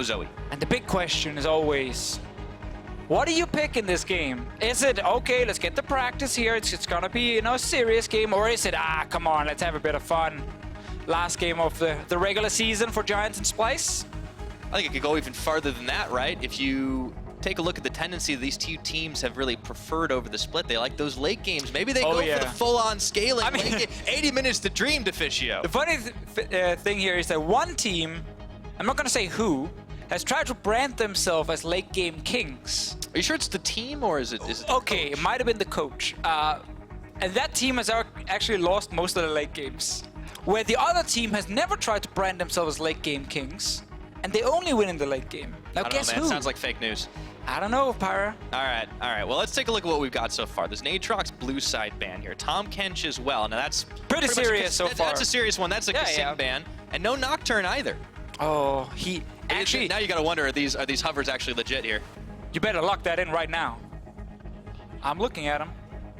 Zoe. And the big question is always, what do you pick in this game? Is it, okay, let's get the practice here, it's gonna be, you know, a serious game, or is it, come on, let's have a bit of fun? Last game of the regular season for Giants and Splyce? I think it could go even farther than that, right? If you take a look at the tendency that these two teams have really preferred over the split, they like those late games. Maybe they go for the full-on scaling. I mean, 80 minutes to dream, Deficio. The funny thing here is that one team, I'm not gonna say who, has tried to brand themselves as late game kings. Are you sure it's the team or is it okay, it might have been the coach. And that team has actually lost most of the late games. Where the other team has never tried to brand themselves as late game kings, and they only win in the late game. Now guess who? Sounds like fake news. I don't know, Pyra. All right. Well, let's take a look at what we've got so far. There's an Aatrox blue side ban here. Tom Kench as well. Now that's pretty serious so far. That's a serious one. That's a Kasing ban, and no Nocturne either. Oh, he actually. Now you gotta wonder, are these hovers actually legit here? You better lock that in right now. I'm looking at him.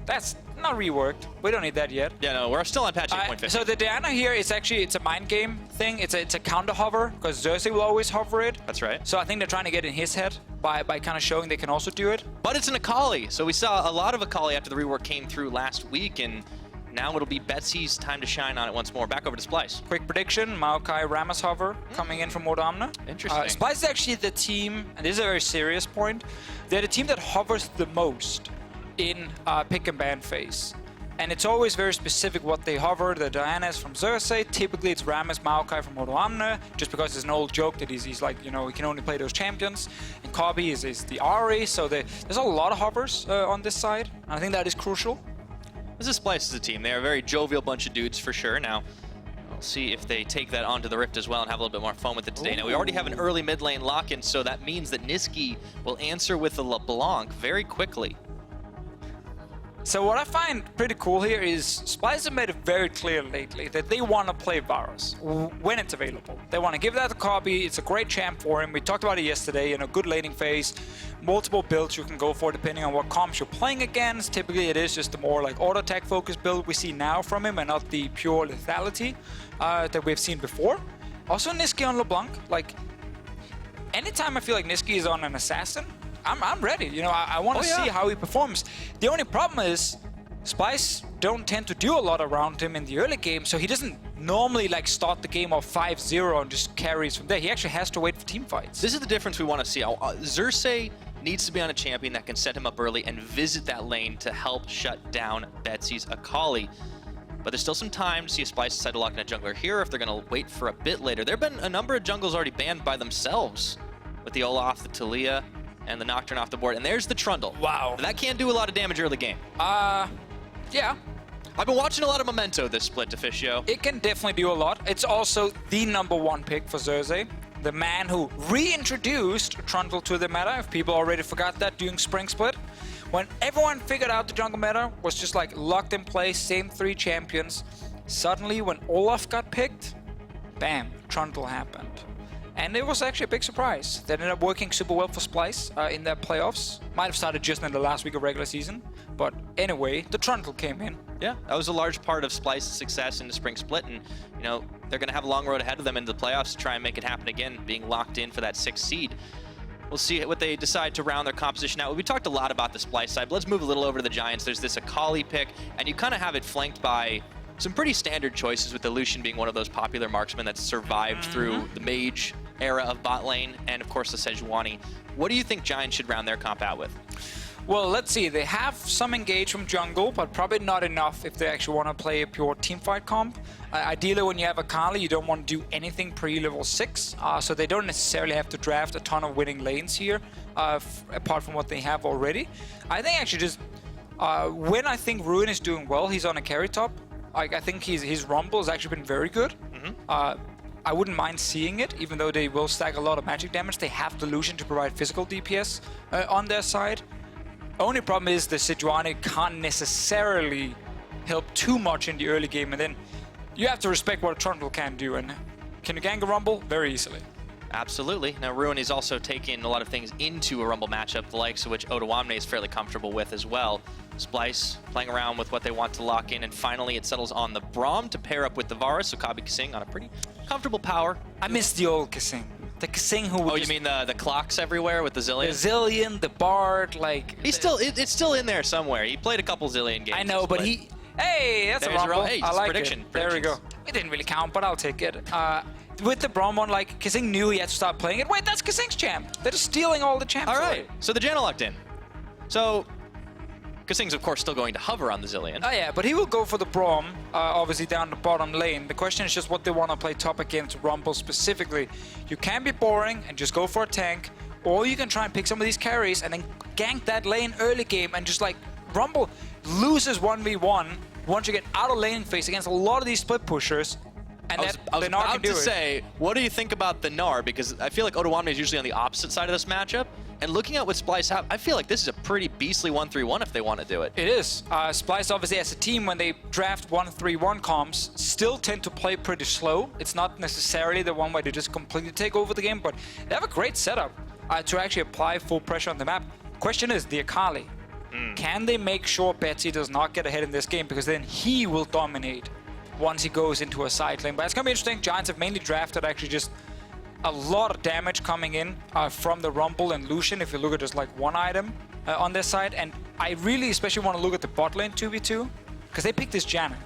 That's not reworked. We don't need that yet. Yeah, no, we're still on patch 8.50. So the Janna here is actually, it's a mind game thing. It's a counter hover, because Xerxe will always hover it. That's right. So I think they're trying to get in his head by kind of showing they can also do it. But it's an Akali. So we saw a lot of Akali after the rework came through last week, and now it'll be Betsy's time to shine on it once more. Back over to Splyce. Quick prediction, Maokai Rammus hover coming in from Odoamne. Interesting. Splyce is actually the team, and this is a very serious point, they're the team that hovers the most in pick and ban phase. And it's always very specific what they hover. The Diana is from Xerxe. Typically it's Rammus Maokai from Odoamne, just because it's an old joke that he's like, you know, he can only play those champions. And Kobbe is the Ari, so there's a lot of hovers on this side. And I think that is crucial. This is Splyce as a team. They're a very jovial bunch of dudes for sure. Now, we'll see if they take that onto the Rift as well and have a little bit more fun with it today. Now, we already have an early mid lane lock-in, so that means that Nisqy will answer with the LeBlanc very quickly. So what I find pretty cool here is Splyce have made it very clear lately that they want to play Varus when it's available. They want to give that to Kobbe. It's a great champ for him. We talked about it yesterday in a good laning phase. Multiple builds you can go for depending on what comps you're playing against. Typically it is just the more like auto attack focused build we see now from him and not the pure lethality that we've seen before. Also Nisqy on LeBlanc. Like anytime I feel like Nisqy is on an assassin, I'm ready. You know, I want to see how he performs. The only problem is Splyce don't tend to do a lot around him in the early game, so he doesn't normally like start the game off 5-0 and just carries from there. He actually has to wait for team fights. This is the difference we want to see. Xerxe needs to be on a champion that can set him up early and visit that lane to help shut down Betsy's Akali. But there's still some time to see if Splyce decide to lock in a jungler here, if they're going to wait for a bit later. There have been a number of jungles already banned by themselves, with the Olaf, the Talia, and the Nocturne off the board. And there's the Trundle. Wow. That can do a lot of damage early game. Yeah. I've been watching a lot of Memento this split, Deficio. It can definitely do a lot. It's also the #1 pick for Xerxe, the man who reintroduced Trundle to the meta, if people already forgot that during Spring Split. When everyone figured out the jungle meta was just like locked in place, same 3 champions, suddenly when Olaf got picked, bam, Trundle happened. And it was actually a big surprise. That ended up working super well for Splyce in their playoffs. Might have started just in the last week of regular season. But anyway, the Trundle came in. Yeah, that was a large part of Splyce's success in the Spring Split. And, you know, they're going to have a long road ahead of them into the playoffs to try and make it happen again, being locked in for that 6th seed. We'll see what they decide to round their composition out. We talked a lot about the Splyce side, but let's move a little over to the Giants. There's this Akali pick, and you kind of have it flanked by some pretty standard choices, with the Lucian being one of those popular marksmen that's survived through the mage era of bot lane, and of course the Sejuani. What do you think Giants should round their comp out with? Well, let's see. They have some engage from jungle, but probably not enough if they actually want to play a pure teamfight comp. Ideally, when you have Akali, you don't want to do anything pre-level 6, so they don't necessarily have to draft a ton of winning lanes here, apart from what they have already. I think actually just when I think Ruin is doing well, he's on a carry top. Like, I think his Rumble has actually been very good. I wouldn't mind seeing it, even though they will stack a lot of magic damage. They have the Lucian to provide physical DPS on their side. Only problem is the Sejuani can't necessarily help too much in the early game, and then you have to respect what a Trundle can do. And can you gank a Rumble? Very easily. Absolutely. Now, Ruin is also taking a lot of things into a Rumble matchup, the likes of which Odoamne is fairly comfortable with as well. Splyce playing around with what they want to lock in, and finally it settles on the Braum to pair up with the Varus, so Kobbe Kasing on a pretty comfortable power. I miss the old Kasing. The Kasing who... Oh, you mean the clocks everywhere with the Zillion? The Zillion, the Bard, like... He's still... It's still in there somewhere. He played a couple Zillion games. I know, but he... Hey, that's a rumble. Hey, I like prediction. it. There we go. It didn't really count, but I'll take it. With the Braum one, like, Kasing knew he had to start playing it. Wait, that's Kasing's champ. They're just stealing all the champs. All right, so the Janna locked in. So, Kasing's, of course, still going to hover on the Zillion. Oh, yeah, but he will go for the Braum, obviously down the bottom lane. The question is just what they want to play top against Rumble specifically. You can be boring and just go for a tank, or you can try and pick some of these carries and then gank that lane early game and just, like, Rumble loses 1v1 once you get out of lane phase against a lot of these split pushers. And I was about to say, what do you think about the Gnar? Because I feel like Odoamne is usually on the opposite side of this matchup. And looking at what Splyce have, I feel like this is a pretty beastly 1-3-1 if they want to do it. It is. Splyce, obviously, as a team, when they draft 1-3-1 comps, still tend to play pretty slow. It's not necessarily the one where they just completely take over the game, but they have a great setup to actually apply full pressure on the map. Question is, the Akali. Can they make sure Betsy does not get ahead in this game? Because then he will dominate once he goes into a side lane. But it's going to be interesting. Giants have mainly drafted actually just a lot of damage coming in from the Rumble and Lucian, if you look at just like one item on their side. And I really especially want to look at the bot lane 2v2, because they picked this Janna.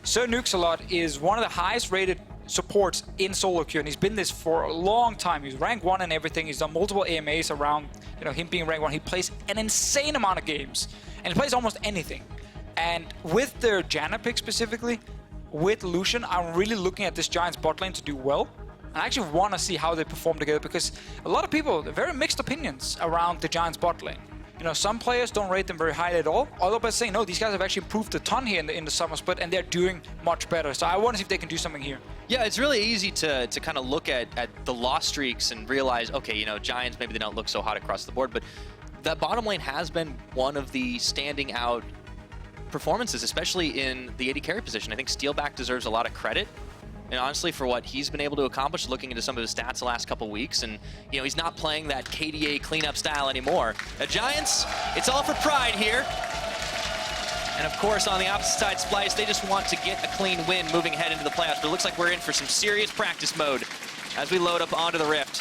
Sir Nuxalot is one of the highest rated supports in solo queue, and he's been this for a long time. He's rank 1 and everything. He's done multiple AMAs around, you know, him being rank 1. He plays an insane amount of games, and he plays almost anything. And with their Janna pick specifically, with Lucian, I'm really looking at this Giants bot lane to do well. And I actually want to see how they perform together, because a lot of people, very mixed opinions around the Giants bot lane. You know, some players don't rate them very highly at all. Other players say, no, these guys have actually improved a ton here in the summer split, and they're doing much better. So I want to see if they can do something here. Yeah, it's really easy to kind of look at the loss streaks and realize, okay, you know, Giants, maybe they don't look so hot across the board, but that bottom lane has been one of the standing out performances, especially in the AD carry position. I think Steeelback deserves a lot of credit, and honestly, for what he's been able to accomplish, looking into some of his stats the last couple weeks, and you know, he's not playing that KDA cleanup style anymore. The Giants, it's all for pride here. And of course, on the opposite side, Splyce, they just want to get a clean win moving ahead into the playoffs, but it looks like we're in for some serious practice mode as we load up onto the Rift.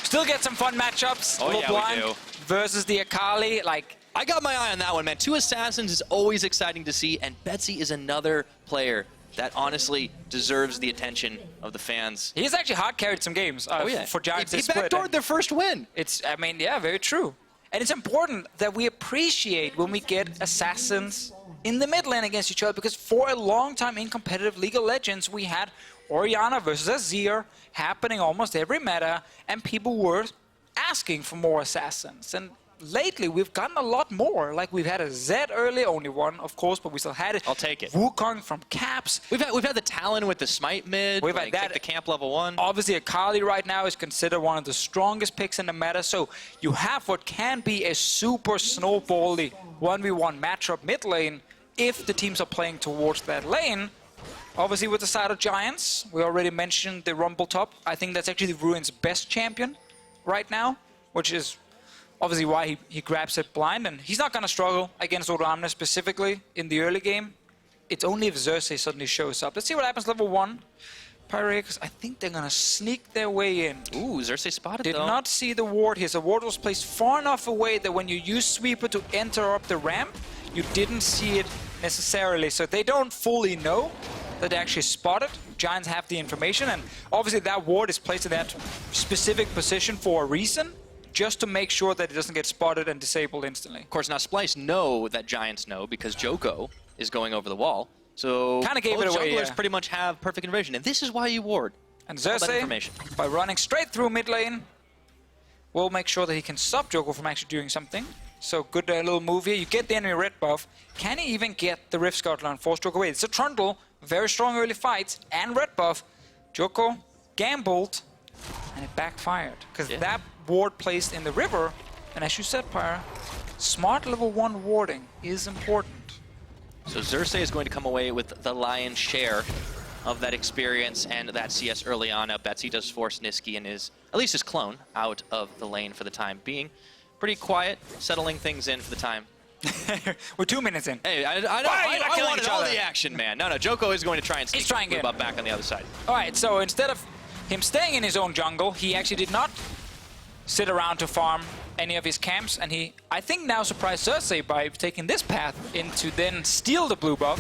Still get some fun matchups. Oh, LeBlanc yeah, we do. versus the Akali, like... I got my eye on that one, man. 2 Assassins is always exciting to see, and Betsy is another player that honestly deserves the attention of the fans. He's actually hard carried some games for Giants. He backdoored their first win. I mean, yeah, very true. And it's important that we appreciate when we get Assassins in the mid lane against each other, because for a long time in competitive League of Legends, we had Orianna versus Azir happening almost every meta, and people were asking for more Assassins. And lately, we've gotten a lot more. Like, we've had a Zed early, only one, of course, but we still had it. I'll take it. Wukong from Caps. We've had the Talon with the Smite mid. We've had that. The camp level 1. Obviously, Akali right now is considered one of the strongest picks in the meta. So you have what can be a super snowbally 1v1 matchup mid lane if the teams are playing towards that lane. Obviously, with the side of Giants, we already mentioned the Rumble top. I think that's actually Ruin's best champion right now, which is obviously why he grabs it blind, and he's not going to struggle against Odoamne specifically in the early game. It's only if Xerxe suddenly shows up. Let's see what happens level 1. Pyratechnics, I think they're going to sneak their way in. Ooh, Xerxe spotted Did though. not see the ward here. The ward was placed far enough away that when you use Sweeper to enter up the ramp, you didn't see it necessarily. So they don't fully know that they actually spotted. Giants have the information, and obviously that ward is placed in that specific position for a reason, just to make sure that it doesn't get spotted and disabled instantly. Of course, now Splyce know that Giants know because Djoko is going over the wall. So kind of gave it away, jugglers pretty much have perfect vision, and this is why you ward. And Xerxe, by running straight through mid lane, will make sure that he can stop Djoko from actually doing something. So good little move here. You get the enemy red buff. Can he even get the Rift Scuttler and force Djoko away? It's a Trundle, very strong early fights, and red buff. Djoko gambled, and it backfired. Because that ward placed in the river, and as you said, Pyra, smart level 1 warding is important. So Xerxe is going to come away with the lion's share of that experience and that CS early on. Betsy does force Nisqy and at least his clone out of the lane for the time being. Pretty quiet, settling things in for the time. We're 2 minutes in. Hey, I wanted all the action, man. No, Djoko is going to try and sneak up back on the other side. All right, so instead of him staying in his own jungle. He actually did not sit around to farm any of his camps, and he, I think, now surprised Xerxe by taking this path in to then steal the blue buff.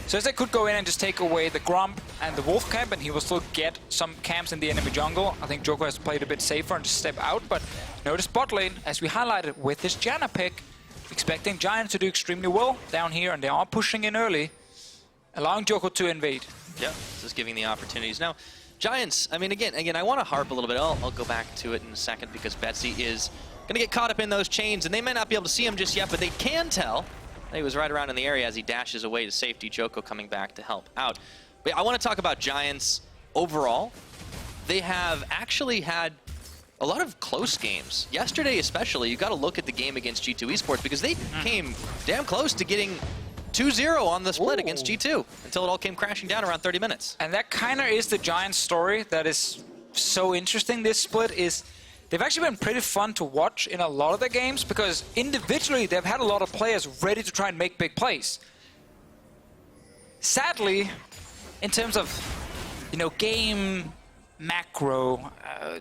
Xerxe could go in and just take away the Grump and the Wolf camp, and he will still get some camps in the enemy jungle. I think Djoko has played a bit safer and just step out, but notice bot lane, as we highlighted with this Janna pick, expecting Giants to do extremely well down here, and they are pushing in early, allowing Djoko to invade. Yeah, just giving the opportunities. Now, Giants, I mean, again, I want to harp a little bit. I'll go back to it in a second because Betsy is going to get caught up in those chains, and they may not be able to see him just yet, but they can tell. He was right around in the area as he dashes away to safety. Djoko coming back to help out. But I want to talk about Giants overall. They have actually had a lot of close games. Yesterday especially, you got to look at the game against G2 eSports because they came damn close to getting 2-0 on the split against G2 until it all came crashing down around 30 minutes. And that kind of is the Giants story that is so interesting. This split is, they've actually been pretty fun to watch in a lot of their games because individually they've had a lot of players ready to try and make big plays. Sadly, in terms of, you know, game macro,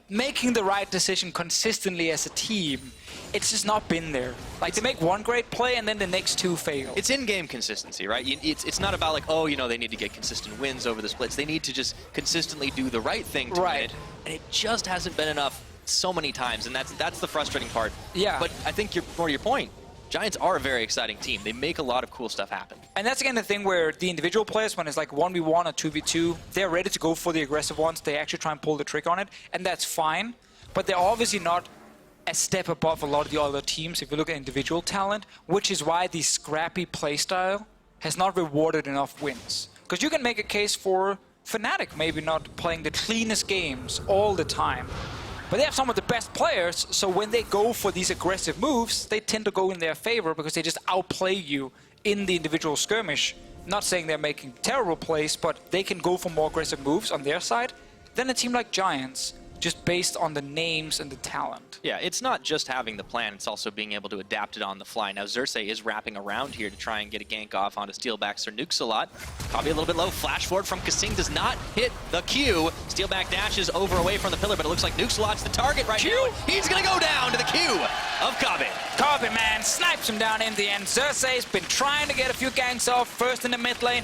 making the right decision consistently as a team, it's just not been there. Like, they make one great play and then the next two fail. It's in-game consistency, right? It's not about like, oh, you know, they need to get consistent wins over the splits. They need to just consistently do the right thing to win it, and it just hasn't been enough so many times, and that's the frustrating part. Yeah. But I think more to your point, Giants are a very exciting team. They make a lot of cool stuff happen. And that's again the thing where the individual players, when it's like 1v1 or 2v2, they're ready to go for the aggressive ones. They actually try and pull the trick on it, and that's fine. But they're obviously not a step above a lot of the other teams if you look at individual talent, which is why the scrappy playstyle has not rewarded enough wins. Because you can make a case for Fnatic maybe not playing the cleanest games all the time. But they have some of the best players, so when they go for these aggressive moves, they tend to go in their favor because they just outplay you in the individual skirmish. Not saying they're making terrible plays, but they can go for more aggressive moves on their side than a team like Giants, just based on the names and the talent. Yeah, it's not just having the plan, it's also being able to adapt it on the fly. Now, Xerxe is wrapping around here to try and get a gank off onto Steeelback or Nukes a lot. Kobbe a little bit low, flash forward from Kasing does not hit the Q. Steeelback dashes over away from the pillar, but it looks like Nukes a lot's the target right now. He's gonna go down to the Q of Kobbe. Kobbe, man, snipes him down in the end. Xerxe's been trying to get a few ganks off, first in the mid lane,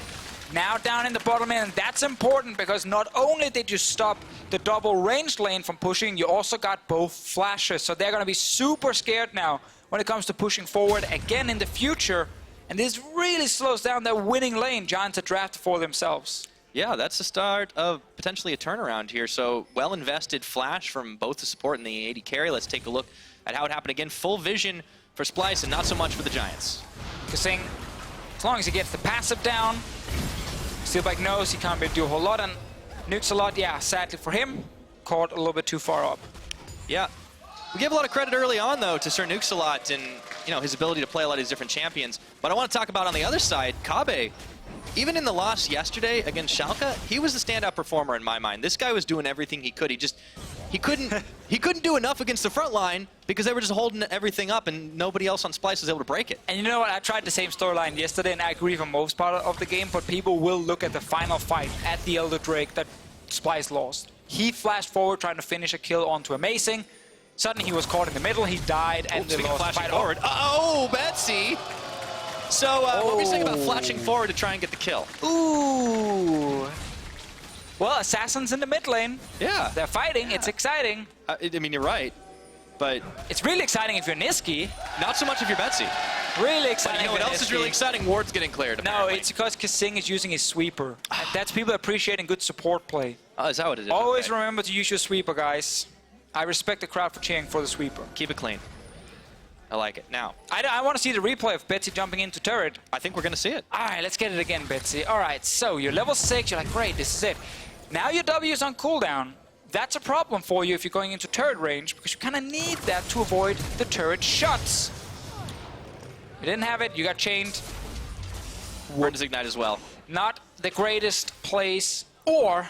now down in the bottom lane, and that's important because not only did you stop the double ranged lane from pushing, you also got both flashes, so they're going to be super scared now when it comes to pushing forward again in the future, and this really slows down their winning lane Giants have drafted for themselves. Yeah, that's the start of potentially a turnaround here, so well-invested flash from both the support and the AD carry. Let's take a look at how it happened again. Full vision for Splyce and not so much for the Giants. Kasing, as long as he gets the passive down, Steeelback knows he can't do a whole lot, and Nukes a lot, yeah, sadly for him, caught a little bit too far up. Yeah. We gave a lot of credit early on, though, to Sir Nukes a lot and, you know, his ability to play a lot of these different champions. But I want to talk about on the other side, Kobbe. Even in the loss yesterday against Schalke, he was the standout performer in my mind. This guy was doing everything he could. He couldn't do enough against the front line because they were just holding everything up and nobody else on Splyce was able to break it. And you know what, I tried the same storyline yesterday and I agree for most part of the game, but people will look at the final fight at the Elder Drake that Splyce lost. He flashed forward trying to finish a kill onto Amazing. Suddenly he was caught in the middle, he died, and they lost the fight. Forward. Oh, Betsy! So, what were you saying about flashing forward to try and get the kill? Ooh. Well, Assassins in the mid lane. Yeah. They're fighting, it's exciting. I mean, you're right, but... It's really exciting if you're Nisqy. Not so much if you're Betsy. Really exciting. But you know what else is really exciting? Ward's getting cleared, apparently. No, it's because Kasing is using his sweeper. That's people appreciating good support play. Oh, is that what it is? Always okay. remember to use your sweeper, guys. I respect the crowd for cheering for the sweeper. Keep it clean. I like it. Now, I want to see the replay of Betsy jumping into turret. I think we're going to see it. All right, let's get it again, Betsy. All right, so you're level 6. You're like, great, this is it. Now your W is on cooldown. That's a problem for you if you're going into turret range because you kind of need that to avoid the turret shots. You didn't have it. You got chained. Where does Ignite as well? Not the greatest place, or,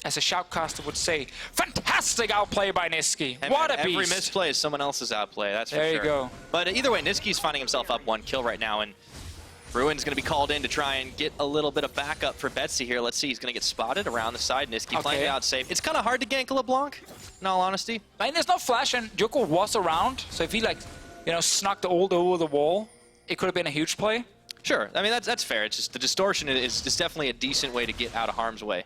as a shoutcaster would say, fantastic outplay by Nisqy. What a beast. Every misplay is someone else's outplay, that's for sure. There you go. But either way, Nisqy's finding himself up 1 kill right now, and Ruin's going to be called in to try and get a little bit of backup for Betsy here. Let's see, he's going to get spotted around the side. Nisqy playing it out safe. It's kind of hard to gank a LeBlanc, in all honesty. I mean, there's no flash, and Djoko was around, so if he, like, you know, snuck the ult over the wall, it could have been a huge play. Sure, I mean, that's fair. It's just the distortion is definitely a decent way to get out of harm's way.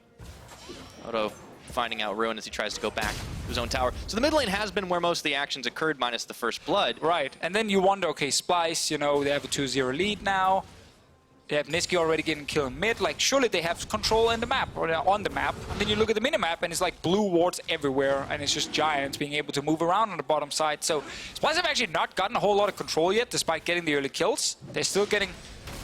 Odo finding out Ruin as he tries to go back to his own tower. So the mid lane has been where most of the actions occurred, minus the first blood. Right, and then you wonder, okay, Splyce, you know, they have a 2-0 lead now. They have Nisqy already getting killed in mid. Like, surely they have control in the map, or on the map. And then you look at the minimap, and it's like blue wards everywhere, and it's just Giants being able to move around on the bottom side. So Splyce have actually not gotten a whole lot of control yet, despite getting the early kills. They're still getting,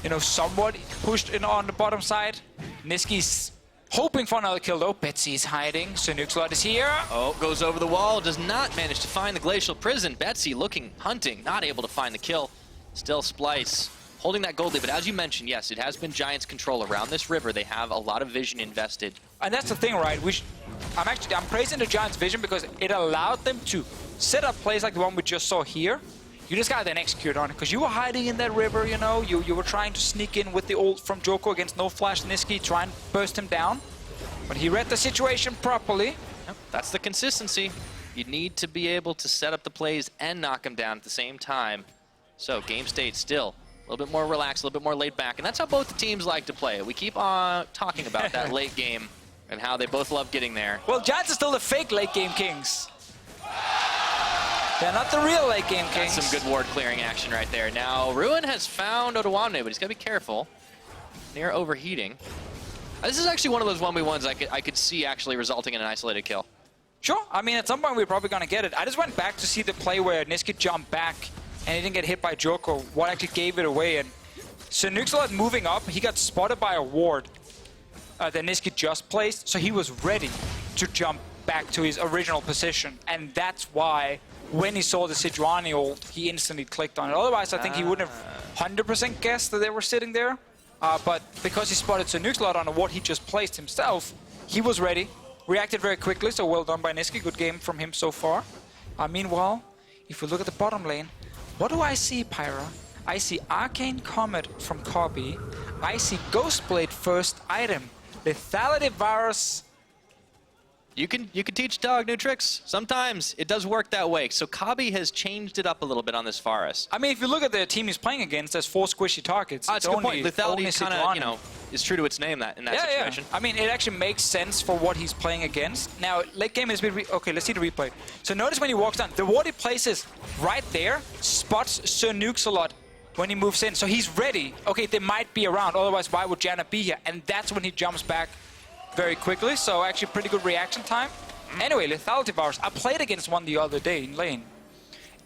you know, somewhat pushed in on the bottom side. Nisqy's hoping for another kill, though. Betsy's hiding. snowballing is here. Oh, goes over the wall. Does not manage to find the Glacial Prison. Betsy looking, hunting, not able to find the kill. Still Splyce holding that gold lead, but as you mentioned, yes, it has been Giants' control around this river. They have a lot of vision invested. And that's the thing, right? I'm praising the Giants' vision because it allowed them to set up plays like the one we just saw here. You just gotta then execute on it, because you were hiding in that river, you know, you were trying to sneak in with the ult from Djoko against no flash Nisqy, try and burst him down. But he read the situation properly. Yep, that's the consistency. You need to be able to set up the plays and knock him down at the same time. So game state still a little bit more relaxed, a little bit more laid back, and that's how both the teams like to play. We keep on talking about that late game and how they both love getting there. Well, Giants are still the fake late game kings. They're not the real late game kings. That's some good ward clearing action right there. Now, Ruin has found Odoamne, but he's got to be careful. Near overheating. This is actually one of those 1v1s I could see actually resulting in an isolated kill. Sure, I mean, at some point we're probably going to get it. I just went back to see the play where Nisqy jumped back and he didn't get hit by Djoko, what actually gave it away. And snowballing moving up, he got spotted by a ward that Nisqy just placed, so he was ready to jump back to his original position. And that's why, when he saw the Sejuani ult, he instantly clicked on it. Otherwise, I think he wouldn't have 100% guessed that they were sitting there. But because he spotted snowballing on a ward he just placed himself, he was ready, reacted very quickly, so well done by Nisqy. Good game from him so far. Meanwhile, if we look at the bottom lane, what do I see, Pyra? I see Arcane Comet from Kobbe. I see Ghostblade first item. Lethality Varus. You can teach dog new tricks. Sometimes it does work that way. So Kobbe has changed it up a little bit on this Varus. I mean, if you look at the team he's playing against, there's 4 squishy targets. That's a good point. Lethality kind of, you know, is true to its name in that situation. Yeah. I mean, it actually makes sense for what he's playing against. Now, late game is a bit... Okay, let's see the replay. So notice when he walks down, the ward he places right there spots snowballing when he moves in. So he's ready. Okay, they might be around. Otherwise, why would Janna be here? And that's when he jumps back very quickly. So actually pretty good reaction time. Anyway, Lethality Varus. I played against one the other day in lane.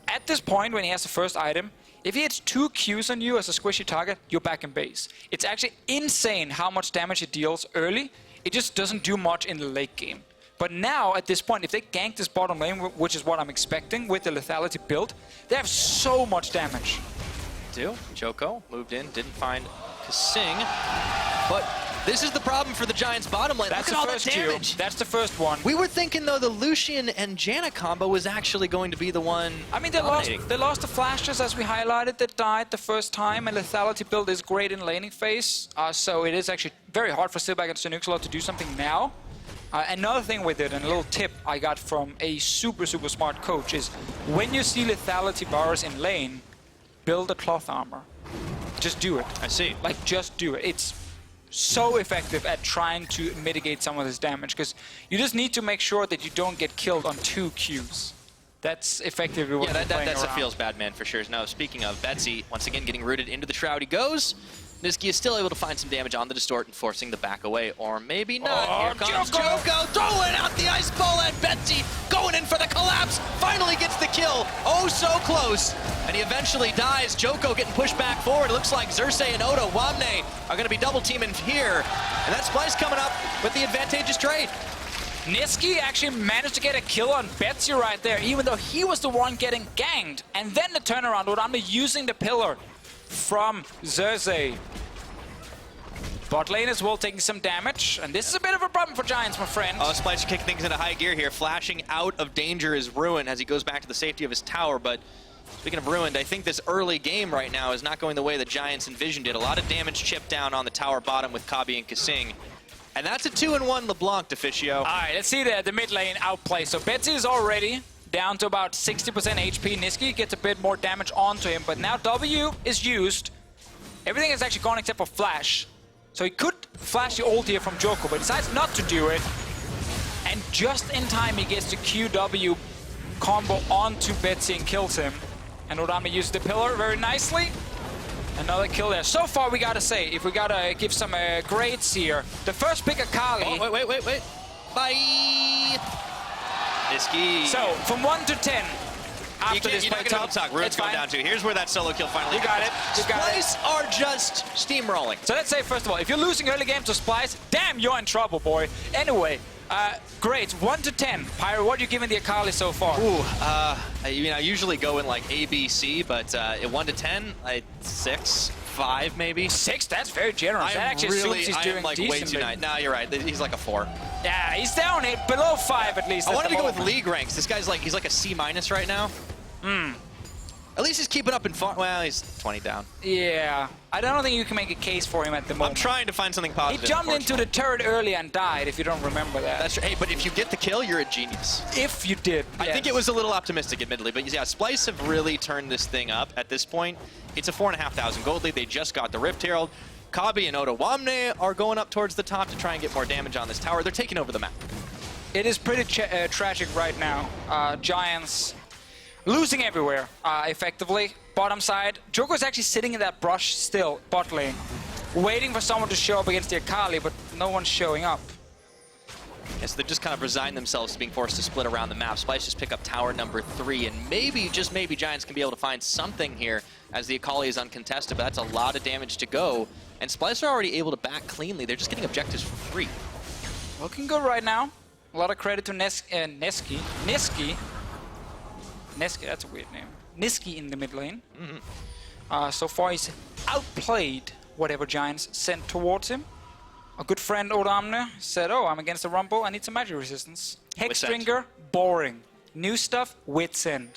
At this point, when he has the first item, if he hits 2 Qs on you as a squishy target, you're back in base. It's actually insane how much damage it deals early. It just doesn't do much in the late game. But now, at this point, if they gank this bottom lane, which is what I'm expecting with the Lethality build, they have so much damage. Djoko moved in, didn't find Kasing, but this is the problem for the Giants' bottom lane. That's Look at all that damage. Q. That's the first one. We were thinking, though, the Lucian and Janna combo was actually going to be the one. I mean, they lost the flashes, as we highlighted, that died the first time, and Lethality build is great in laning phase, so it is actually very hard for Steeelback and snowballing to do something now. Another thing with it, and a little tip I got from a super smart coach, is when you see Lethality Varus in lane, build a cloth armor. Just do it. I see. Like, just do it. It's so effective at trying to mitigate some of this damage, because you just need to make sure that you don't get killed on 2 Qs. That's effectively what that's a feels bad man for sure. Now, speaking of Betsy, once again getting rooted into the Shroud he goes. Nisqy is still able to find some damage on the Distort and forcing the back away, or maybe not. Here comes Djoko, throwing out the Ice Ball, and Betsy going in for the collapse, finally gets the kill. Oh, so close, and he eventually dies. Djoko getting pushed back forward. It looks like Xerxe and Odoamne are going to be double teaming here, and that's Splyce coming up with the advantageous trade. Nisqy actually managed to get a kill on Betsy right there, even though he was the one getting ganged. And then the turnaround, Odoamne using the pillar from Xerxe. Bot lane as well taking some damage, and this is a bit of a problem for Giants, my friend. Oh, Splyce kicking things into high gear here. Flashing out of danger is Ruin as he goes back to the safety of his tower, but Speaking of ruined, I think this early game right now is not going the way the Giants envisioned it. A lot of damage chipped down on the tower bottom with Kobbe and Kasing. And that's a 2-in-1 LeBlanc, Deficio. All right, let's see the mid lane outplay. So Betsy is already down to about 60% HP. Nisqy gets a bit more damage onto him, but now W is used. Everything is actually gone except for Flash. So he could flash the ult here from Djoko, but decides not to do it. And just in time, he gets the QW combo onto Betsy and kills him. And Odoamne uses the pillar very nicely. Another kill there. So far, we gotta say, if we gotta give some grades here, the first pick Akali. Oh, wait. Bye. Nisqy. So, from 1 to 10, after this play talk, Ruin's going down to. Here's where that solo kill finally happens. You got it. Splyce are just steamrolling. So let's say, first of all, if you're losing early game to Splyce, damn, you're in trouble, boy. Anyway, grades, 1 to 10. Pyro, what are you giving the Akali so far? Ooh, I usually go in like A, B, C, but at 1 to 10, 6, 5 maybe. 6? That's very generous. That actually assumes he's doing like decently. way too nice. No, you're right. He's like a 4. Yeah, he's down below 5 at least. I wanted to go with league ranks. This guy's like, he's like a C- right now. At least he's keeping up in fun. Well, he's 20 down. Yeah, I don't think you can make a case for him at the moment. I'm trying to find something positive. He jumped into the turret early and died, if you don't remember that. That's true. Hey, but if you get the kill, you're a genius. If you did. I think it was a little optimistic, admittedly, but yeah, Splyce have really turned this thing up at this point. It's a 4,500 gold lead. They just got the Rift Herald. Kobbe and Odoamne are going up towards the top to try and get more damage on this tower. They're taking over the map. It is pretty tragic right now. Giants losing everywhere, effectively. Bottom side, Djoko is actually sitting in that brush still, bot lane, waiting for someone to show up against the Akali, but no one's showing up. Yes, they've just kind of resigned themselves to being forced to split around the map. Splyce just pick up tower number 3, and maybe, just maybe, Giants can be able to find something here as the Akali is uncontested, but that's a lot of damage to go. And Splyce are already able to back cleanly. They're just getting objectives for free. Looking good right now. A lot of credit to Nisqy, that's a weird name. Nisqy in the mid lane. So far he's outplayed whatever Giants sent towards him. A good friend, Odoamne, said, oh, I'm against the Rumble, I need some magic resistance. Hexbringer, boring. New stuff, Wits End.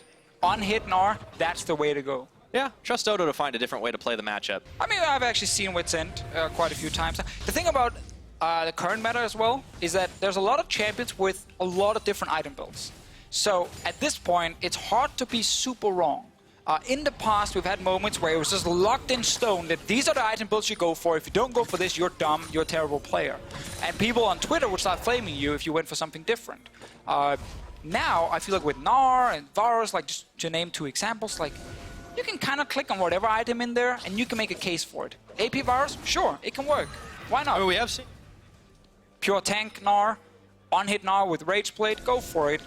On-hit Gnar, that's the way to go. Yeah, trust Odo to find a different way to play the matchup. I mean, I've actually seen Wits End quite a few times. The thing about the current meta as well is that there's a lot of champions with a lot of different item builds. So at this point, it's hard to be super wrong. In the past, we've had moments where it was just locked in stone that these are the item builds you go for. If you don't go for this, you're dumb, you're a terrible player. And people on Twitter would start flaming you if you went for something different. Now, I feel like with Gnar and Varus, like just to name 2 examples, like you can kind of click on whatever item in there and you can make a case for it. AP Varus, sure, it can work. Why not? I mean, we have seen Pure tank Gnar, on-hit Gnar with Rage Blade, go for it.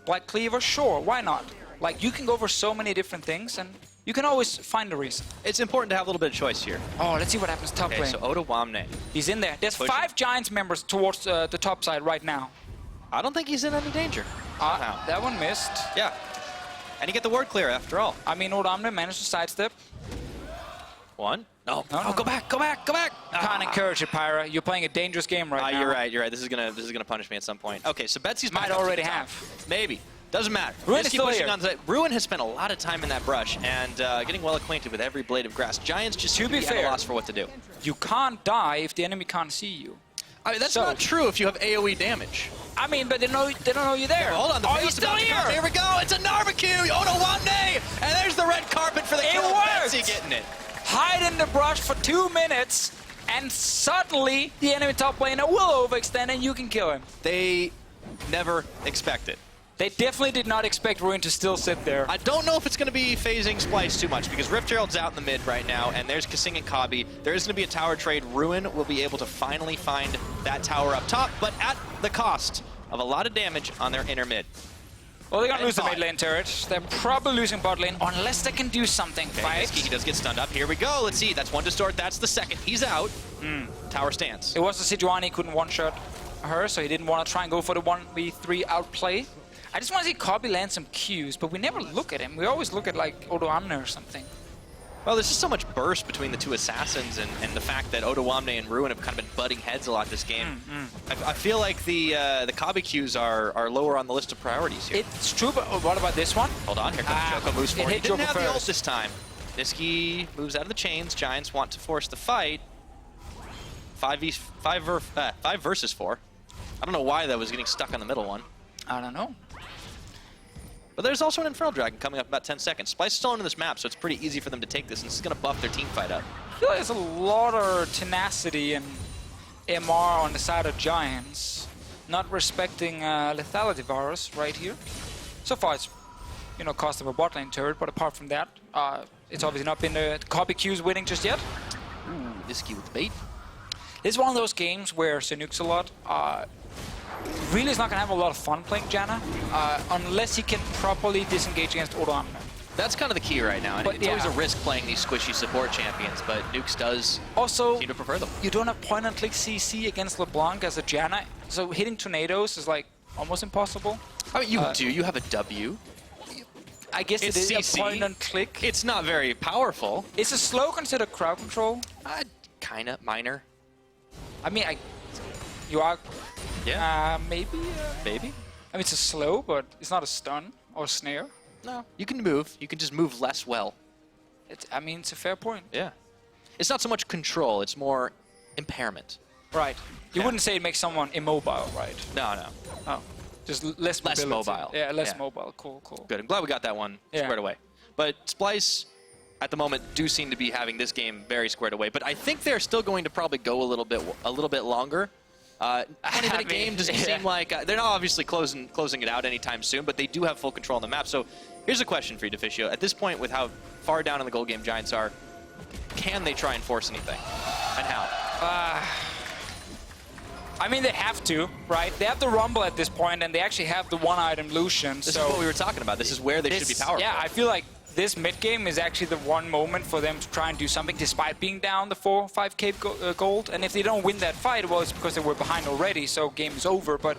Black Cleaver, sure, why not? Like, you can go for so many different things, and you can always find a reason. it's important to have a little bit of choice here. Oh, let's see what happens top Okay, lane. so Odoamne. He's in there. There's Pushing. 5 Giants members towards the top side right now. I don't think he's in any danger. Somehow. That one missed. Yeah. And you get the word clear after all. I mean, Odoamne managed to sidestep. 1. No. No, no. Go back. Can't encourage it, Pyra. You're playing a dangerous game right now. You're right. This is gonna punish me at some point. Okay, so Betsy's Might back up to already the top. have. Maybe. Doesn't matter. Ruin Just is keep still pushing here. on to that. Ruin has spent a lot of time in that brush and getting well acquainted with every blade of grass. Giants just To seem be at a fair, loss for what to do. You can't die if the enemy can't see you. I mean, that's So- not true if you have AoE damage. I mean, but they don't know you're there. Hold on, the oh, Varus he's still about to come. here. Here we go. It's a Narvacue. Odoamne, and there's the red carpet for the It kill. of worked. Betsy getting it. Hide in the brush for 2 minutes, and suddenly the enemy top laner will overextend and you can kill him. They never expect it. They definitely did not expect Ruin to still sit there. I don't know if it's going to be phasing Splyce too much because Rift Herald's out in the mid right now, and there's Kasing and Kobbe. There is going to be a tower trade. Ruin will be able to finally find that tower up top, but at the cost of a lot of damage on their inner mid. Well, they're going to And lose the bot. mid lane turret. They're probably losing bot lane unless they can do something. Okay, Fight. Nisqy, he does get stunned up. Here we go. Let's see. That's 1 distort. That's the second. He's out. Tower stands. It was the Sejuani, couldn't one-shot her, so he didn't want to try and go for the 1v3 outplay. I just want to see Kobbe land some Qs, but we never look at him. We always look at, like, Odoamne or something. Well, there's just so much burst between the two assassins, and the fact that Odoamne and Ruin have kind of been butting heads a lot this game. I feel like the Kobbe queues are lower on the list of priorities here. It's true, but what about this one? Hold on, here comes Djoko, moves forward. He didn't Djoko have the ult first. this time. Nisqy moves out of the chains. Giants want to force the fight. 5 versus 4. I don't know why that was getting stuck on the middle one. I don't know. But there's also an Infernal Dragon coming up in about 10 seconds. Splyce is still on this map, so it's pretty easy for them to take this, and this is going to buff their team fight up. I feel like there's a lot of tenacity and MR on the side of Giants. Not respecting lethality Varus right here. So far it's, you know, cost of a bot lane turret, but apart from that, it's obviously not been the Kobbe queues winning just yet. Ooh, Nisqy with the bait. This is one of those games where Sejuani really is not going to have a lot of fun playing Janna unless he can properly disengage against Odoamne. That's kind of the key right now, and But it's always a risk playing these squishy support champions, but Nukes does also seem to prefer them. You don't have point-and-click CC against LeBlanc as a Janna, so hitting tornadoes is like almost impossible. I mean, you do. You have a W. I guess It's it is CC. a point-and-click. It's not very powerful. Is a slow considered crowd control? Kind of minor. I mean, you are maybe. Maybe. I mean, it's a slow, but it's not a stun or a snare. No. You can move. You can just move less well. I mean, it's a fair point. Yeah. It's not so much control. It's more impairment. Right. You Yeah. wouldn't say it makes someone immobile, right? No. Oh, just less mobility. mobile. Yeah, less Yeah. mobile. Cool. Good. I'm glad we got that one squared away. But Splyce, at the moment, do seem to be having this game very squared away. But I think they're still going to probably go a little bit longer. 20-minute game doesn't seem like they're not obviously closing it out anytime soon, but they do have full control on the map. So here's a question for you, Deficio. At this point, with how far down in the goal game Giants are, can they try and force anything, and how? I mean, they have to, right? They have the Rumble at this point, and they actually have the one-item Lucian. This is what we were talking about. This is where they should be powerful. Yeah, I feel like this mid-game is actually the one moment for them to try and do something despite being down the 4 or 5k gold. And if they don't win that fight, well, it's because they were behind already, so game is over. But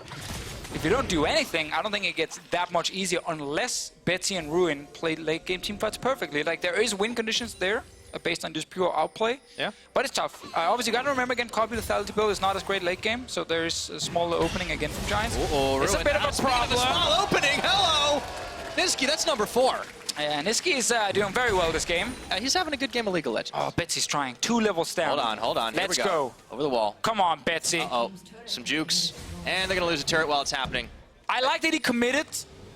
if you don't do anything, I don't think it gets that much easier unless Betsy and Ruin play late game team fights perfectly. Like, there is win conditions there based on just pure outplay. Yeah. But it's tough. Obviously, you got to remember again, Kobbe lethality build is not as great late game, so there is a small opening again from Giants. It's a bit of a problem. Small opening. Hello, Nisqy. That's number 4. Yeah, Nisqy is doing very well this game. He's having a good game of League of Legends. Oh, Betsy's trying. 2 levels down. Hold on. Let's Here we go. Over the wall. Come on, Betsy. Uh-oh. Some jukes. And they're going to lose a turret while it's happening. I like that he committed,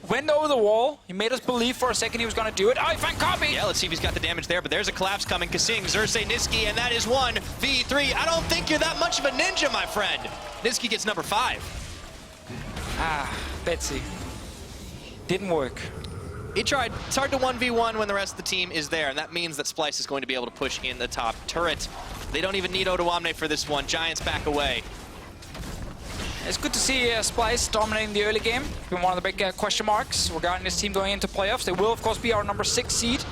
went over the wall. He made us believe for a second he was going to do it. Oh, he found Kobbe. Yeah, let's see if he's got the damage there, but there's a collapse coming. Kasing, Xerxe, Nisqy, and that is 1v3. I don't think you're that much of a ninja, my friend. Nisqy gets number 5. Betsy. Didn't work. He tried. It's hard to 1v1 when the rest of the team is there, and that means that Splyce is going to be able to push in the top turret. They don't even need Odoamne for this one. Giants back away. It's good to see Splyce dominating the early game. It's been one of the big question marks regarding this team going into playoffs. They will, of course, be our number 6 seed,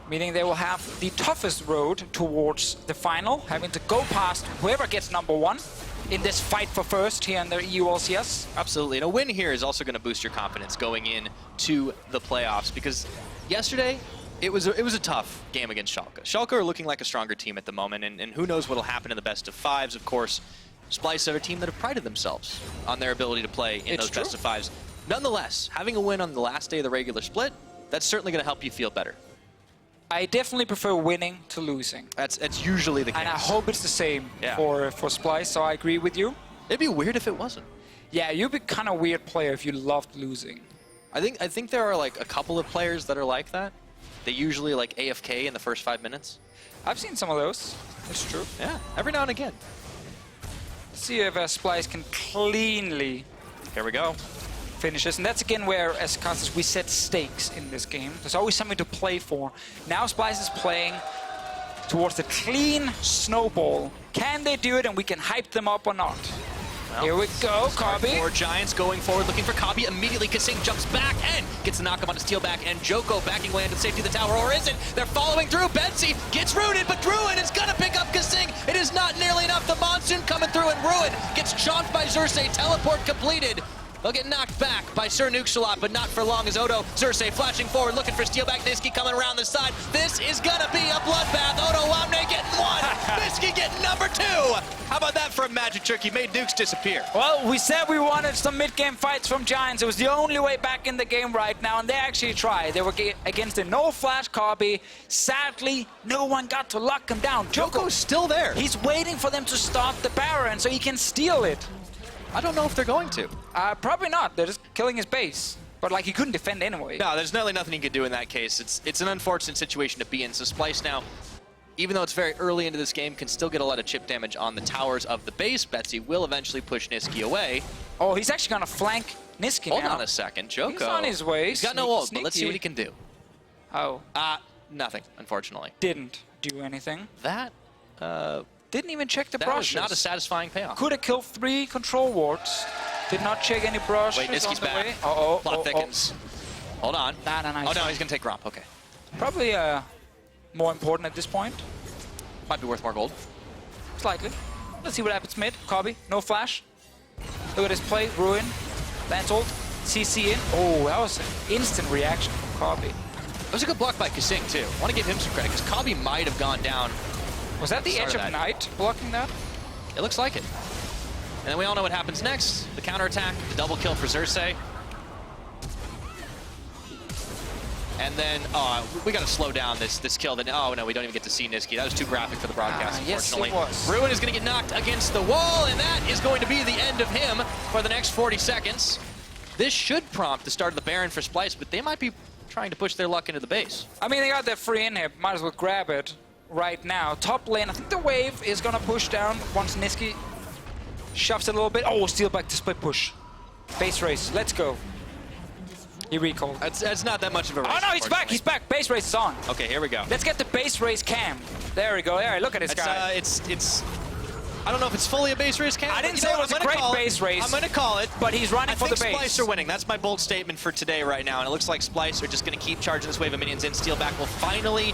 meaning they will have the toughest road towards the final, having to go past whoever gets number 1 in this fight for first here in the EU LCS. Absolutely, and a win here is also going to boost your confidence going in to the playoffs, because yesterday it was a tough game against Schalke. Schalke are looking like a stronger team at the moment, and who knows what will happen in the best of 5s, of course. Splyce are a team that have prided themselves on their ability to play in those best of 5s. Nonetheless, having a win on the last day of the regular split, that's certainly going to help you feel better. I definitely prefer winning to losing. That's usually the case. And I hope it's the same for Splyce, so I agree with you. It'd be weird if it wasn't. Yeah, you'd be kind of a weird player if you loved losing. I think there are like a couple of players that are like that. They usually like AFK in the first 5 minutes. I've seen some of those. It's true. Yeah, every now and again. Let's see if Splyce can cleanly Here we go. finish this. And that's again where, as Constance, we set stakes in this game. There's always something to play for. Now Splyce is playing towards the clean snowball. Can they do it, and we can hype them up or not? Well, here we go, Kobbe. 4 Giants going forward, looking for Kobbe. Immediately, Kasing jumps back and gets the knock-up on Steeelback, and Djoko backing away into the safety of the tower, or is it? They're following through. Betsy gets Ruined, but Ruin is going to pick up Kasing. It is not nearly enough. The Monsoon coming through, and Ruin gets chomped by Xerxe. Teleport completed. They'll get knocked back by Sir Nuxalot, but not for long as Odo. Xerxe flashing forward, looking for Steeelback. Nisqy coming around the side. This is gonna be a bloodbath. Odoamne getting one. Nisqy getting number 2. How about that for a magic trick? He made Nukes disappear. Well, we said we wanted some mid-game fights from Giants. It was the only way back in the game right now, and they actually tried. They were against a no-flash Kobbe. Sadly, no one got to lock him down. Djoko's still there. He's waiting for them to stop the Baron so he can steal it. I don't know if they're going to. Probably not. They're just killing his base. But, like, he couldn't defend anyway. No, there's really nothing he could do in that case. It's an unfortunate situation to be in. So Splyce now, even though it's very early into this game, can still get a lot of chip damage on the towers of the base. Betsy will eventually push Nisqy away. Oh, he's actually going to flank Nisqy now. Hold on a second. Djoko. He's on his way. He's got no ult, but let's see what he can do. Oh. Nothing, unfortunately. Didn't do anything. That, Didn't even check the that brushes. was not a satisfying payoff. Could have killed 3 control wards. Did not check any brushes. Wait, Nisqy's on the back. way. Plot thickens. Hold on. Nah, Oh, no, he's going to take Gromp. Okay. Probably more important at this point. Might be worth more gold. Slightly. Let's see what happens mid. Kobbe, no flash. Look at his play. Ruin. Lance ult. CC in. Oh, that was an instant reaction from Kobbe. That was a good block by Kasing, too. I want to give him some credit, because Kobbe might have gone down. Was that the Start Edge of of that. Night blocking that? It looks like it. And then we all know what happens next. The counterattack, the double kill for Xerxe. And then, we got to slow down this kill. Then, oh no, we don't even get to see Nisqy. That was too graphic for the broadcast, yes, unfortunately. it was. Ruin is going to get knocked against the wall, and that is going to be the end of him for the next 40 seconds. This should prompt the start of the Baron for Splyce, but they might be trying to push their luck into the base. I mean, they got that free inhib. Might as well grab it right now. Top lane, I think the wave is going to push down once Nisqy shoves it a little bit. Oh, Steeelback to split push. Base race, let's go. He recalled. That's not that much of a race. Oh no, he's back, he's back. Base race is on. Okay, here we go. Let's get the base race cam. There we go. There, look at this guy. It's. I don't know if it's fully a base race cam. I didn't say it was a great base race. I'm going to call it. But he's running for the base. I think Splyce are winning. That's my bold statement for today right now. And it looks like Splyce are just going to keep charging this wave of minions in. Steeelback will finally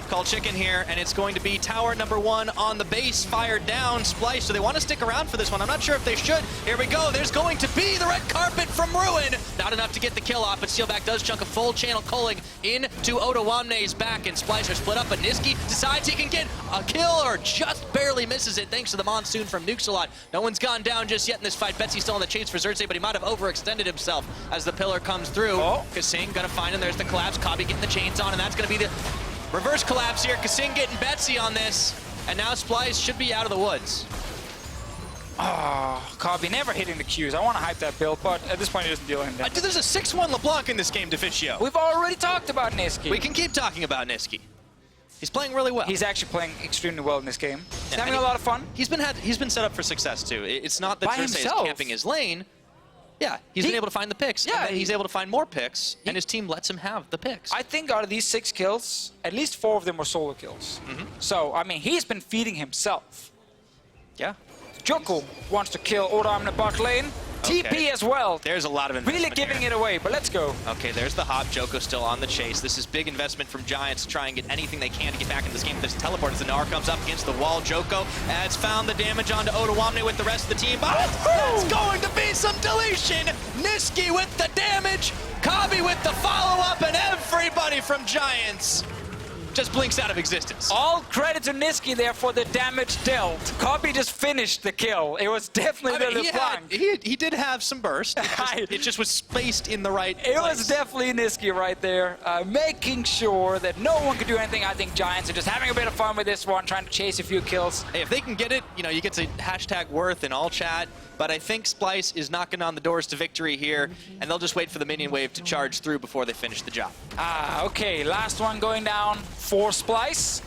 call chicken here, and it's going to be tower number 1 on the base, fired down. Splyce, so they want to stick around for this one. I'm not sure if they should. Here we go. There's going to be the red carpet from Ruin. Not enough to get the kill off, but Steeelback does chunk a full channel culling into Odoamne's back, and Splyce are split up, but Nisqy decides he can get a kill, or just barely misses it thanks to the monsoon from Nuxalot. No one's gone down just yet in this fight. Betsy's still on the chase for Xerxe, but he might have overextended himself as the pillar comes through. Kasing gonna find him. There's the collapse. Kobbe getting the chains on, and that's gonna be the reverse collapse here. Kasing getting Betsy on this, and now Splyce should be out of the woods. Oh, Kobbe never hitting the Qs. I want to hype that build, but at this point he doesn't deal anything. Dude, there's a 6-1 LeBlanc in this game, Deficio. We've already talked about Nisqy. We can keep talking about Nisqy. He's playing really well. He's actually playing extremely well in this game. He's Yeah, having and a lot of fun. He's been set up for success too. It's not that By Xerxe is himself. camping his lane. Yeah, he's been able to find the picks. Yeah, and then he's able to find more picks, and his team lets him have the picks. I think out of these 6 kills, at least 4 of them were solo kills. So, I mean, he's been feeding himself. Yeah. Djoko wants to kill Odoamne bot lane. Okay. TP as well. There's a lot of investment Really giving here. it away, but let's go. Okay, there's the hop. Djoko still on the chase. This is big investment from Giants to try and get anything they can to get back in this game. There's a teleport as the Gnar comes up against the wall. Djoko has found the damage onto Odoamne with the rest of the team. But it's going to be some deletion. Nisqy with the damage. Kobbe with the follow-up, and everybody from Giants just blinks out of existence. All credit to Nisqy there for the damage dealt. Kobbe just finished the kill. It was definitely the LeBlanc. He did have some burst. It just was spaced in the right place. It was definitely Nisqy right there, making sure that no one could do anything. I think Giants are just having a bit of fun with this one, trying to chase a few kills. Hey, if they can get it, you know, you get to hashtag worth in all chat. But I think Splyce is knocking on the doors to victory here, and they'll just wait for the minion wave to charge through before they finish the job. Okay, last one going down for Splyce.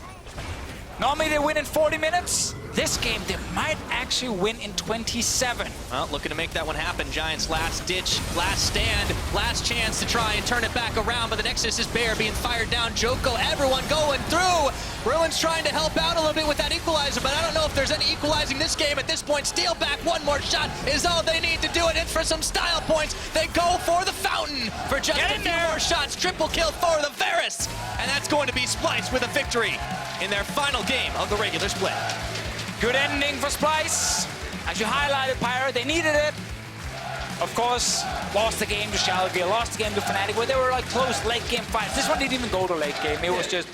Normally they win in 40 minutes. This game, they might actually win in 27. Well, looking to make that one happen. Giants last ditch, last stand, last chance to try and turn it back around, but the Nexus is bare, being fired down. Djoko, everyone going through. Ruin's trying to help out a little bit with that equalizer, but I don't know if there's any equalizing this game at this point. Steeelback, one more shot is all they need to do it. It's for some style points. They go for the fountain for just a few more shots. Triple kill for the Varus, and that's going to be Splyce with a victory in their final game of the regular split. Good ending for Splyce. As you highlighted, Pyro, they needed it. Of course, lost the game to Schalke, lost the game to Fnatic, where they were like close late game fights. This one didn't even go to late game. It was just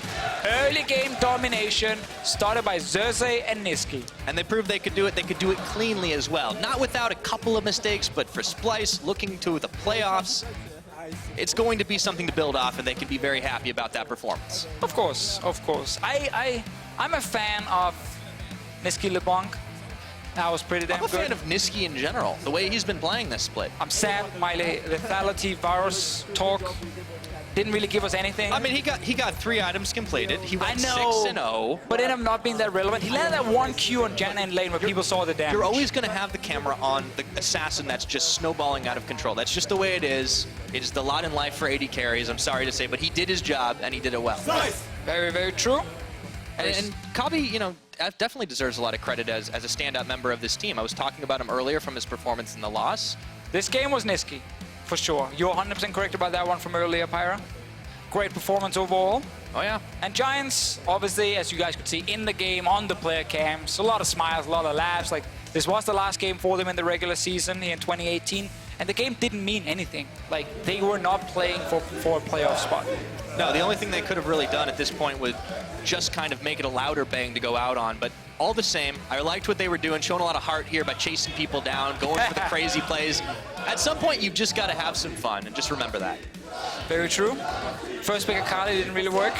early game domination, started by Xerxe and Nisqy. And they proved they could do it. They could do it cleanly as well. Not without a couple of mistakes, but for Splyce, looking to the playoffs, it's going to be something to build off, and they can be very happy about that performance. Of course, of course. I'm a fan of Nisqy LeBlanc. That was pretty damn good. I'm a fan of Nisqy in general, the way he's been playing this split. I'm sad my lethality Varus talk didn't really give us anything. I mean, he got 3 items completed. He went 6-0. But ended up not being that relevant. He landed that 1 Q on Janna in lane where people saw the damage. You're always going to have the camera on the assassin that's just snowballing out of control. That's just the way it is. It is the lot in life for AD carries, I'm sorry to say, but he did his job, and he did it well. Nice. Very, very true. And Kobbe, you know, definitely deserves a lot of credit as a standout member of this team. I was talking about him earlier from his performance in the loss. This game was Nisqy, for sure. You're 100% correct about that one from earlier, Pyra. Great performance overall. Oh, yeah. And Giants, obviously, as you guys could see in the game, on the player cams, a lot of smiles, a lot of laughs. Like, this was the last game for them in the regular season here in 2018, and the game didn't mean anything. Like, they were not playing for a playoff spot. No, the only thing they could have really done at this point was just kind of make it a louder bang to go out on. But all the same, I liked what they were doing, showing a lot of heart here by chasing people down, going for the crazy plays. At some point, you've just got to have some fun, and just remember that. Very true. First pick Akali didn't really work.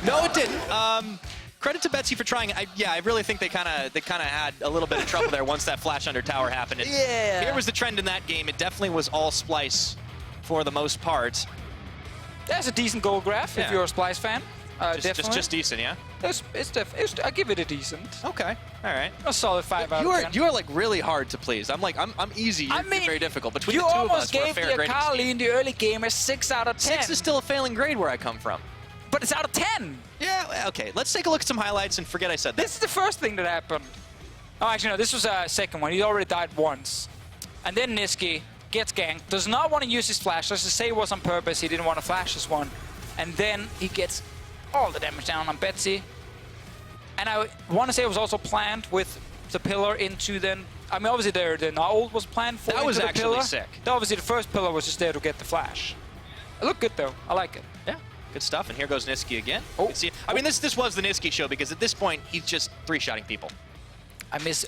No, it didn't. Credit to Betsy for trying. I really think they kind of had a little bit of trouble there once that flash under tower happened. And here was the trend in that game. It definitely was all Splyce for the most part. There's a decent goal graph if you're a Splyce fan. Just decent, yeah? I give it a decent. Okay, all right. A solid 5 out of 10. You are like really hard to please. I'm easy. You're very difficult. Between the two of us, you we're a almost fair gave the grading Akali scheme. in the early game a 6 out of 10. 6 is still a failing grade where I come from. But it's out of 10. Yeah, okay. Let's take a look at some highlights and forget I said that. This is the first thing that happened. Oh, actually, no, this was a second one. He already died once. And then Nisqy gets ganked, does not want to use his flash. Let's just say it was on purpose. He didn't want to flash this one. And then he gets all the damage down on Betsy. And I want to say it was also planned with the pillar into then. I mean, obviously the Gnar ult was planned for. That was actually sick. Obviously, the first pillar was just there to get the flash. It looked good though. I like it. Yeah, good stuff. And here goes Nisqy again. Oh. I mean, this was the Nisqy show because at this point he's just 3-shotting people. I miss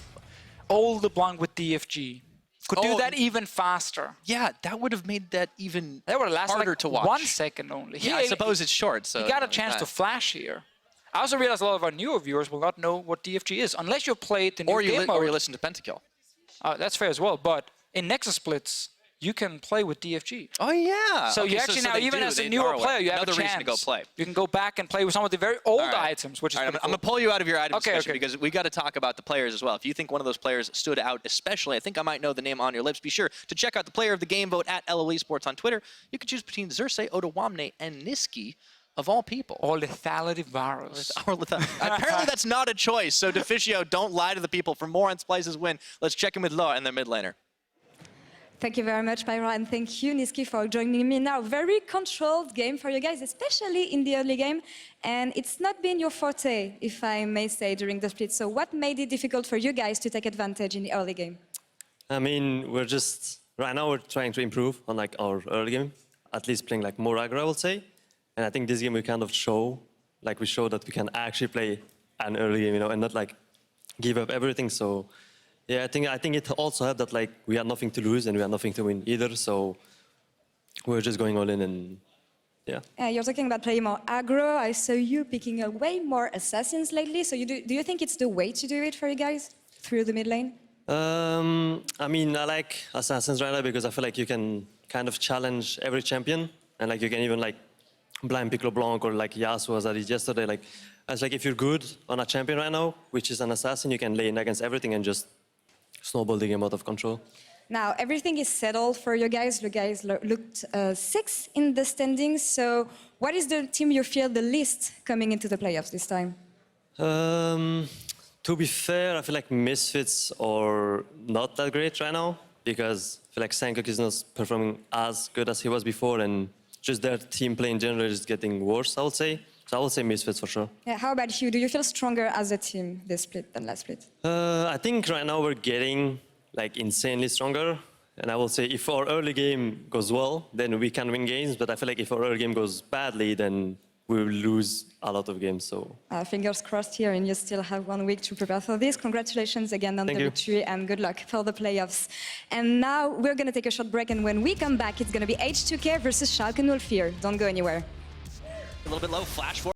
old LeBlanc with DFG. Could do that even faster. Yeah, that would have made that even That would have lasted harder like to watch. 1 second only. Yeah, I suppose it's short. So he got a chance to flash here. I also realized a lot of our newer viewers will not know what DFG is unless you've played the new game mode. Or you listen to Pentakill. That's fair as well. But in Nexus splits, you can play with DFG. Oh yeah. So you actually now, even as a newer player, you have a chance. Reason to go play. You can go back and play with some of the very old items, which is I'm cool. going to pull you out of your item discussion because we got to talk about the players as well. If you think one of those players stood out especially, I think I might know the name on your lips. Be sure to check out the player of the game vote at lolesports on Twitter. You can choose between Xerxe, Odoamne, and Nisqy, of all people. Or lethality Varus. Apparently that's not a choice. So Deficio, don't lie to the people. For more on Splyce's win, let's check in with Law and their mid laner. Thank you very much, Pyra, and thank you, Nisqy, for joining me now. Very controlled game for you guys, especially in the early game. And it's not been your forte, if I may say, during the split. So what made it difficult for you guys to take advantage in the early game? I mean, right now we're trying to improve on like our early game, at least playing like more aggro, I would say. And I think this game we kind of show that we can actually play an early game, and not like give up everything. So yeah, I think it also helped that like we had nothing to lose and we had nothing to win either. So we're just going all in and yeah. You're talking about playing more aggro. I saw you picking up way more assassins lately. So do you think it's the way to do it for you guys through the mid lane? I mean, I like assassins right now because I feel like you can kind of challenge every champion, and like you can even like blind pick LeBlanc or like Yasuo as I did yesterday. Like, it's like if you're good on a champion right now, which is an assassin, you can lay in against everything and just snowball the game out of control. Now, everything is settled for you guys. You guys looked 6th in the standings. So what is the team you fear the least coming into the playoffs this time? To be fair, I feel like Misfits are not that great right now because I feel like Sankok is not performing as good as he was before, and just their team play in general is getting worse, I would say. So I would say Misfits for sure. Yeah, how about you? Do you feel stronger as a team this split than last split? I think right now we're getting like insanely stronger, And I will say if our early game goes well, then we can win games. But I feel like if our early game goes badly, then we will lose a lot of games. So fingers crossed here, and you still have 1 week to prepare for this. Congratulations again on the victory, and good luck for the playoffs. And now we're going to take a short break, and when we come back, it's going to be H2K versus Schalke 04. Don't go anywhere. A little bit low, flash for